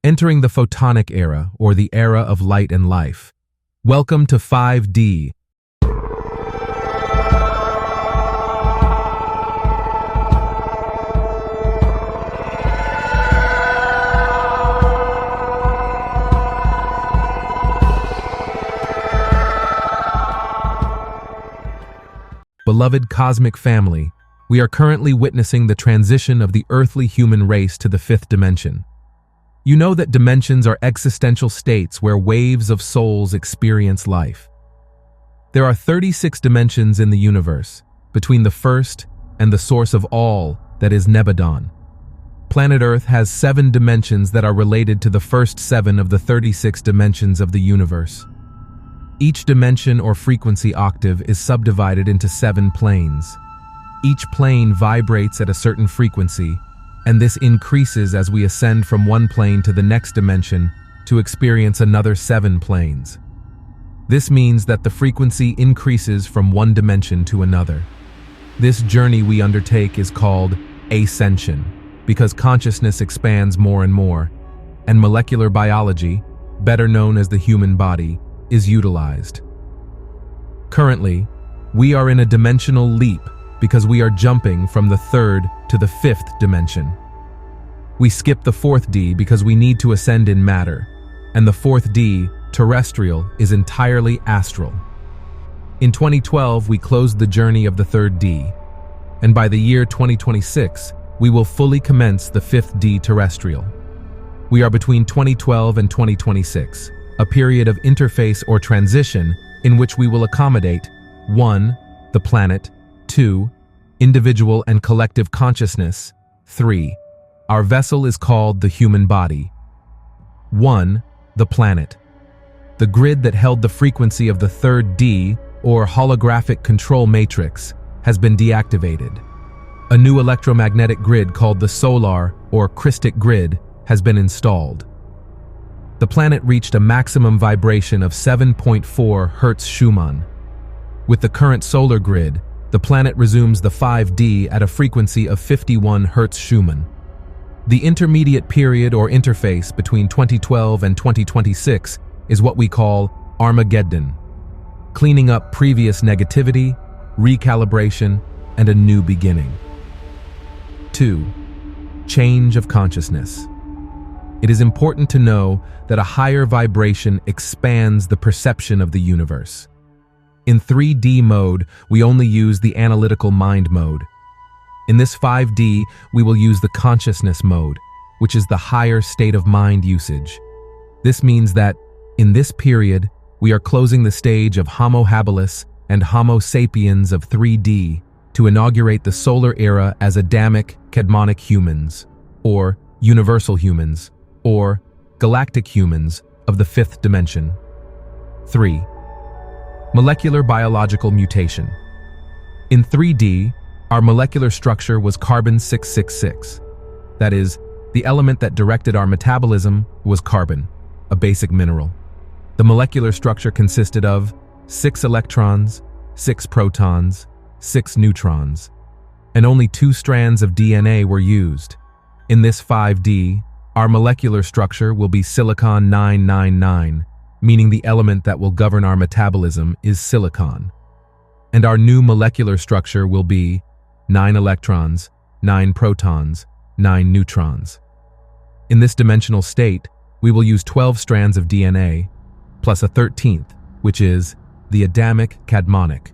entering the Photonic era, or the era of light and life. Welcome to 5D. Beloved cosmic family, we are currently witnessing the transition of the earthly human race to the fifth dimension. You know that dimensions are existential states where waves of souls experience life. There are 36 dimensions in the universe, between the first and the source of all, that is Nebadon. Planet Earth has 7 dimensions that are related to the first 7 of the 36 dimensions of the universe. Each dimension or frequency octave is subdivided into 7 planes. Each plane vibrates at a certain frequency, and this increases as we ascend from one plane to the next dimension to experience another 7 planes. This means that the frequency increases from one dimension to another. This journey we undertake is called ascension, because consciousness expands more and more, and molecular biology, better known as the human body, is utilized. Currently, we are in a dimensional leap because we are jumping from the 3rd to the 5th dimension. We skip the 4th D because we need to ascend in matter, and the 4th D, terrestrial, is entirely astral. In 2012, we closed the journey of the 3rd D, and by the year 2026, we will fully commence the 5th D terrestrial. We are between 2012 and 2026. A period of interface or transition in which we will accommodate 1. The planet, 2. Individual and collective consciousness, 3. Our vessel is called the human body. 1. The planet. The grid that held the frequency of the 3rd D, or holographic control matrix, has been deactivated. A new electromagnetic grid called the solar or crystic grid has been installed. The planet reached a maximum vibration of 7.4 Hz Schumann. With the current solar grid, the planet resumes the 5D at a frequency of 51 Hz Schumann. The intermediate period or interface between 2012 and 2026 is what we call Armageddon, cleaning up previous negativity, recalibration, and a new beginning. 2. Change of consciousness. It is important to know that a higher vibration expands the perception of the universe. In 3D mode, we only use the analytical mind mode. In this 5D, we will use the consciousness mode, which is the higher state of mind usage. This means that, in this period, we are closing the stage of Homo habilis and Homo sapiens of 3D to inaugurate the solar era as Adamic, Cadmonic humans, or universal humans, or galactic humans of the 5th dimension. 3. Molecular biological mutation. In 3D, our molecular structure was carbon 666. That is, the element that directed our metabolism was carbon, a basic mineral. The molecular structure consisted of 6 electrons, 6 protons, 6 neutrons, and only 2 strands of DNA were used. In this 5D, our molecular structure will be silicon 999, meaning the element that will govern our metabolism is silicon. And our new molecular structure will be 9 electrons, 9 protons, 9 neutrons. In this dimensional state, we will use 12 strands of DNA, plus a 13th, which is the Adamic Cadmonic,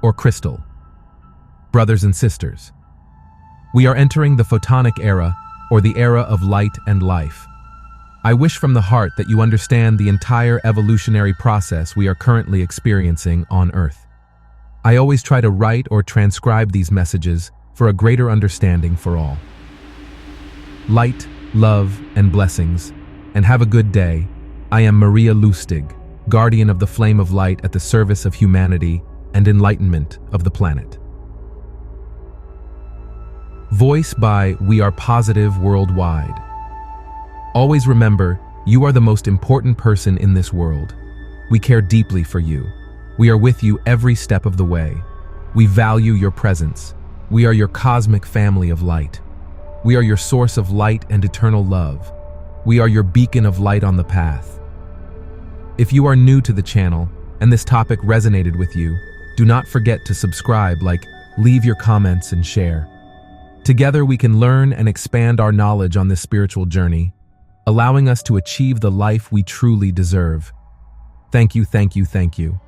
or crystal. Brothers and sisters, we are entering the Photonic era, or the era of light and life. I wish from the heart that you understand the entire evolutionary process we are currently experiencing on Earth. I always try to write or transcribe these messages for a greater understanding for all. Light, love, and blessings, and have a good day. I am Maria Lustig, guardian of the flame of light at the service of humanity and enlightenment of the planet. Voice by We Are Positive Worldwide. Always remember, you are the most important person in this world. We care deeply for you. We are with you every step of the way. We value your presence. We are your cosmic family of light. We are your source of light and eternal love. We are your beacon of light on the path. If you are new to the channel and this topic resonated with you, do not forget to subscribe, leave your comments and share. Together we can learn and expand our knowledge on this spiritual journey, allowing us to achieve the life we truly deserve. Thank you, thank you, thank you.